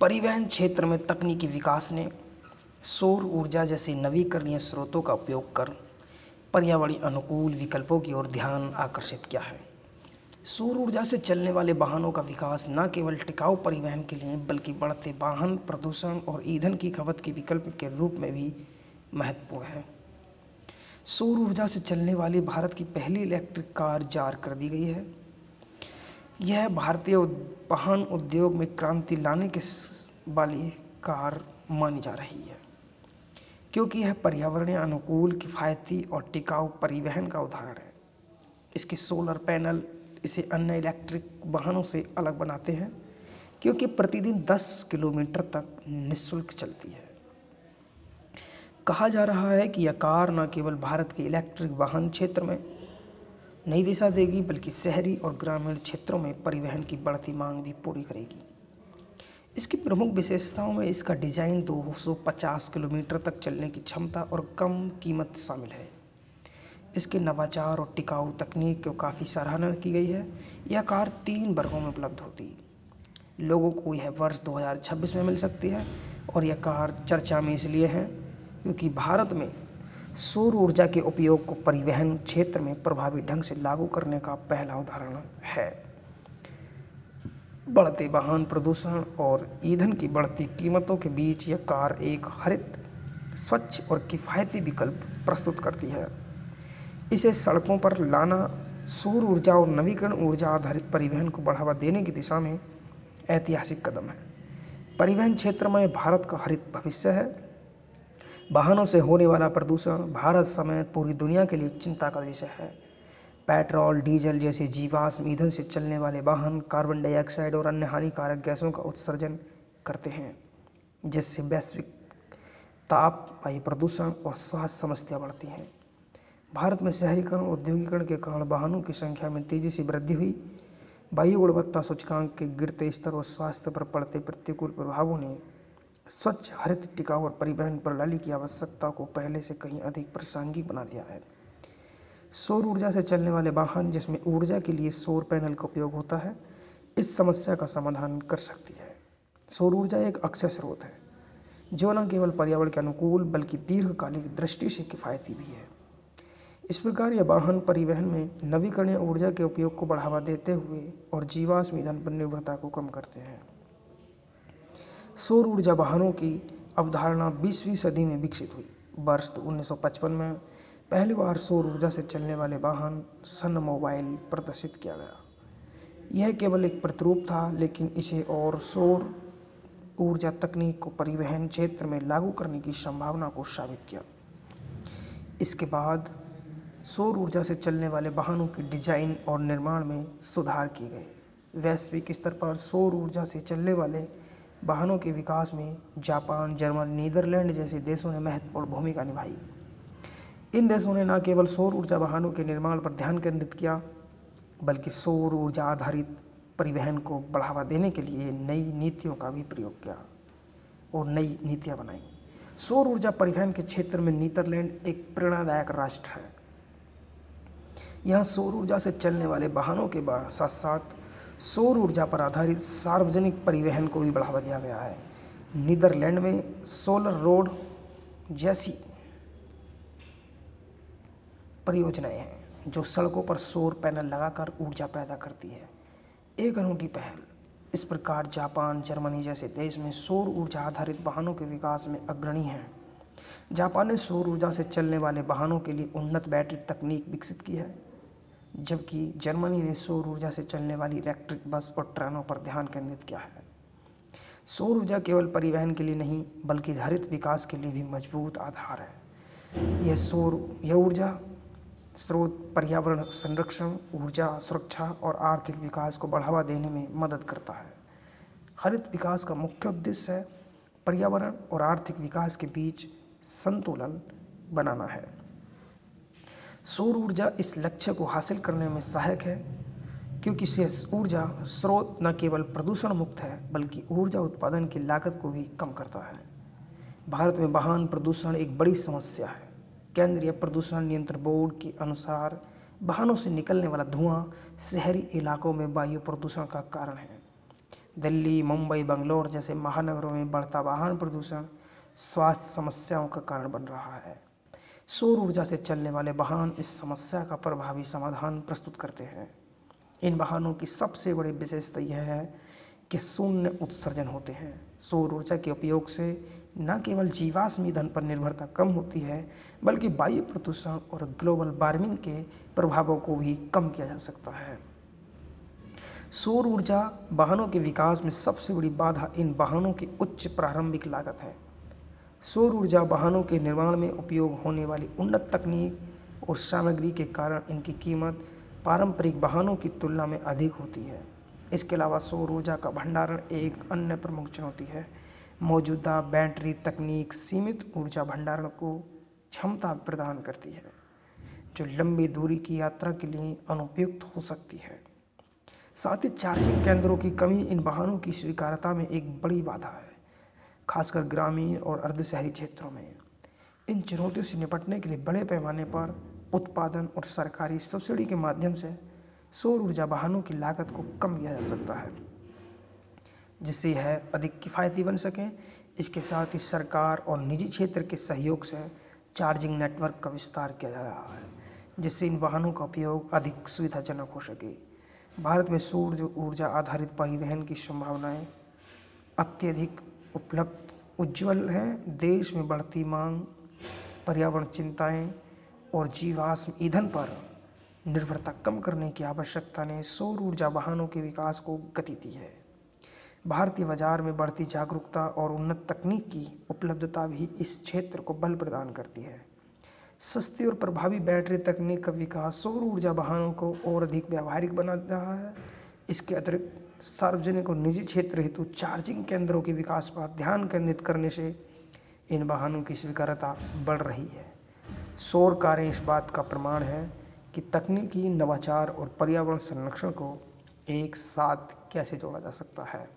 परिवहन क्षेत्र में तकनीकी विकास ने सौर ऊर्जा जैसे नवीकरणीय स्रोतों का उपयोग कर पर्यावरण अनुकूल विकल्पों की ओर ध्यान आकर्षित किया है। सौर ऊर्जा से चलने वाले वाहनों का विकास न केवल टिकाऊ परिवहन के लिए बल्कि बढ़ते वाहन प्रदूषण और ईंधन की खपत के विकल्प के रूप में भी महत्वपूर्ण है। सौर ऊर्जा से चलने वाली भारत की पहली इलेक्ट्रिक कार जारी कर दी गई है। यह भारतीय वाहन उद्योग में क्रांति लाने वाली कार मानी जा रही है, क्योंकि यह पर्यावरणीय अनुकूल, किफ़ायती और टिकाऊ परिवहन का उदाहरण है। इसके सोलर पैनल इसे अन्य इलेक्ट्रिक वाहनों से अलग बनाते हैं, क्योंकि प्रतिदिन 10 किलोमीटर तक निःशुल्क चलती है। कहा जा रहा है कि यह कार न केवल भारत के इलेक्ट्रिक वाहन क्षेत्र में नई दिशा देगी, बल्कि शहरी और ग्रामीण क्षेत्रों में परिवहन की बढ़ती मांग भी पूरी करेगी। इसकी प्रमुख विशेषताओं में इसका डिजाइन 250 किलोमीटर तक चलने की क्षमता और कम कीमत शामिल है। इसके नवाचार और टिकाऊ तकनीक को काफ़ी सराहना की गई है। यह कार 3 वर्गों में उपलब्ध होती है। लोगों को यह वर्ष 2026 में मिल सकती है और यह कार चर्चा में इसलिए है क्योंकि भारत में सौर ऊर्जा के उपयोग को परिवहन क्षेत्र में प्रभावी ढंग से लागू करने का पहला उदाहरण है। बढ़ते वाहन प्रदूषण और ईंधन की बढ़ती कीमतों के बीच यह कार एक हरित, स्वच्छ और किफ़ायती विकल्प प्रस्तुत करती है। इसे सड़कों पर लाना सौर ऊर्जा और नवीकरण ऊर्जा आधारित परिवहन को बढ़ावा देने की दिशा में ऐतिहासिक कदम है। परिवहन क्षेत्र में भारत का हरित भविष्य है। वाहनों से होने वाला प्रदूषण भारत समेत पूरी दुनिया के लिए चिंता का विषय है। पेट्रोल, डीजल जैसे जीवाश्म ईंधन से चलने वाले वाहन कार्बन डाइऑक्साइड और अन्य हानिकारक गैसों का उत्सर्जन करते हैं, जिससे वैश्विक ताप, वायु प्रदूषण और स्वास्थ्य समस्याएं बढ़ती हैं। भारत में शहरीकरण और औद्योगिकरण के कारण वाहनों की संख्या में तेजी से वृद्धि हुई। वायु गुणवत्ता सूचकांक के गिरते स्तर और स्वास्थ्य पर पड़ते प्रतिकूल प्रभावों ने स्वच्छ, हरित, टिकाऊ और परिवहन प्रणाली की आवश्यकता को पहले से कहीं अधिक प्रासंगिक बना दिया है। सौर ऊर्जा से चलने वाले वाहन, जिसमें ऊर्जा के लिए सौर पैनल का उपयोग होता है, इस समस्या का समाधान कर सकती है। सौर ऊर्जा एक अक्षय स्रोत है जो न केवल पर्यावरण के अनुकूल बल्कि दीर्घकालिक दृष्टि से किफ़ायती भी है। इस प्रकार यह वाहन परिवहन में नवीकरणीय ऊर्जा के उपयोग को बढ़ावा देते हुए और जीवाश्म ईंधन पर निर्भरता को कम करते हैं। सौर ऊर्जा वाहनों की अवधारणा 20वीं सदी में विकसित हुई। वर्ष 1955 में पहली बार सौर ऊर्जा से चलने वाले वाहन सन मोबाइल प्रदर्शित किया गया। यह केवल एक प्रतिरूप था, लेकिन इसे और सौर ऊर्जा तकनीक को परिवहन क्षेत्र में लागू करने की संभावना को साबित किया। इसके बाद सौर ऊर्जा से चलने वाले वाहनों की डिजाइन और निर्माण में सुधार किए गए। वैश्विक स्तर पर सौर ऊर्जा से चलने वाले वाहनों के विकास में जापान, जर्मनी, नीदरलैंड जैसे देशों ने महत्वपूर्ण भूमिका निभाई। इन देशों ने न केवल सौर ऊर्जा वाहनों के निर्माण पर ध्यान केंद्रित किया, बल्कि सौर ऊर्जा आधारित परिवहन को बढ़ावा देने के लिए नई नीतियों का भी प्रयोग किया और नई नीतियां बनाई। सौर ऊर्जा परिवहन के क्षेत्र में नीदरलैंड एक प्रेरणादायक राष्ट्र है। यहाँ सौर ऊर्जा से चलने वाले वाहनों के साथ साथ सौर ऊर्जा पर आधारित सार्वजनिक परिवहन को भी बढ़ावा दिया गया है। नीदरलैंड में सोलर रोड जैसी परियोजनाएं हैं जो सड़कों पर सौर पैनल लगाकर ऊर्जा पैदा करती है। एक अनूठी पहल। इस प्रकार जापान, जर्मनी जैसे देश में सौर ऊर्जा आधारित वाहनों के विकास में अग्रणी हैं। जापान ने सौर ऊर्जा से चलने वाले वाहनों के लिए उन्नत बैटरी तकनीक विकसित की है, जबकि जर्मनी ने सौर ऊर्जा से चलने वाली इलेक्ट्रिक बस और ट्रेनों पर ध्यान केंद्रित किया है। सौर ऊर्जा केवल परिवहन के लिए नहीं, बल्कि हरित विकास के लिए भी मजबूत आधार है। यह ऊर्जा स्रोत पर्यावरण संरक्षण, ऊर्जा सुरक्षा और आर्थिक विकास को बढ़ावा देने में मदद करता है। हरित विकास का मुख्य उद्देश्य है पर्यावरण और आर्थिक विकास के बीच संतुलन बनाना है। सौर ऊर्जा इस लक्ष्य को हासिल करने में सहायक है, क्योंकि यह ऊर्जा स्रोत न केवल प्रदूषण मुक्त है, बल्कि ऊर्जा उत्पादन की लागत को भी कम करता है। भारत में वाहन प्रदूषण एक बड़ी समस्या है। केंद्रीय प्रदूषण नियंत्रण बोर्ड के अनुसार वाहनों से निकलने वाला धुआं शहरी इलाकों में वायु प्रदूषण का कारण है। दिल्ली, मुंबई, बंगलोर जैसे महानगरों में बढ़ता वाहन प्रदूषण स्वास्थ्य समस्याओं का कारण बन रहा है। सौर ऊर्जा से चलने वाले वाहन इस समस्या का प्रभावी समाधान प्रस्तुत करते हैं। इन वाहनों की सबसे बड़ी विशेषता यह है कि शून्य उत्सर्जन होते हैं। सौर ऊर्जा के उपयोग से न केवल जीवाश्म ईंधन पर निर्भरता कम होती है, बल्कि वायु प्रदूषण और ग्लोबल वार्मिंग के प्रभावों को भी कम किया जा सकता है। सौर ऊर्जा वाहनों के विकास में सबसे बड़ी बाधा इन वाहनों की उच्च प्रारंभिक लागत है। सौर ऊर्जा वाहनों के निर्माण में उपयोग होने वाली उन्नत तकनीक और सामग्री के कारण इनकी कीमत पारंपरिक वाहनों की तुलना में अधिक होती है। इसके अलावा सौर ऊर्जा का भंडारण एक अन्य प्रमुख चुनौती है। मौजूदा बैटरी तकनीक सीमित ऊर्जा भंडारण को क्षमता प्रदान करती है, जो लंबी दूरी की यात्रा के लिए अनुपयुक्त हो सकती है। साथ ही चार्जिंग केंद्रों की कमी इन वाहनों की स्वीकार्यता में एक बड़ी बाधा है, खासकर ग्रामीण और अर्धशहरी क्षेत्रों में। इन चुनौतियों से निपटने के लिए बड़े पैमाने पर उत्पादन और सरकारी सब्सिडी के माध्यम से सौर ऊर्जा वाहनों की लागत को कम किया जा सकता है, जिससे यह अधिक किफ़ायती बन सके। इसके साथ ही सरकार और निजी क्षेत्र के सहयोग से चार्जिंग नेटवर्क का विस्तार किया जा रहा है, जिससे इन वाहनों का उपयोग अधिक सुविधाजनक हो सके। भारत में सौर ऊर्जा आधारित परिवहन की संभावनाएं अत्यधिक उज्ज्वल हैं। देश में बढ़ती मांग, पर्यावरण चिंताएं और जीवाश्म ईंधन पर निर्भरता कम करने की आवश्यकता ने सौर ऊर्जा वाहनों के विकास को गति दी है। भारतीय बाजार में बढ़ती जागरूकता और उन्नत तकनीक की उपलब्धता भी इस क्षेत्र को बल प्रदान करती है। सस्ती और प्रभावी बैटरी तकनीक का विकास सौर ऊर्जा वाहनों को और अधिक व्यावहारिक बना रहा है। इसके अतिरिक्त सार्वजनिक और निजी क्षेत्र हेतु चार्जिंग केंद्रों के विकास पर ध्यान केंद्रित करने से इन वाहनों की स्वीकार्यता बढ़ रही है। सौर कारें इस बात का प्रमाण है कि तकनीकी नवाचार और पर्यावरण संरक्षण को एक साथ कैसे जोड़ा जा सकता है।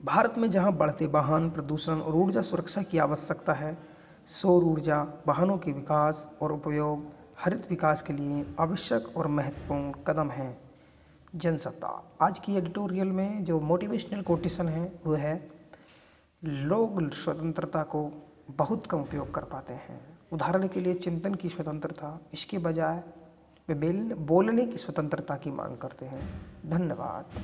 भारत में जहां बढ़ते वाहन प्रदूषण और ऊर्जा सुरक्षा की आवश्यकता है, सौर ऊर्जा वाहनों के विकास और उपयोग हरित विकास के लिए आवश्यक और महत्वपूर्ण कदम है। जनसत्ता आज की एडिटोरियल में जो मोटिवेशनल कोटेशन है वो है, लोग स्वतंत्रता को बहुत कम उपयोग कर पाते हैं। उदाहरण के लिए चिंतन की स्वतंत्रता, इसके बजाय वे बोलने की स्वतंत्रता की मांग करते हैं। धन्यवाद।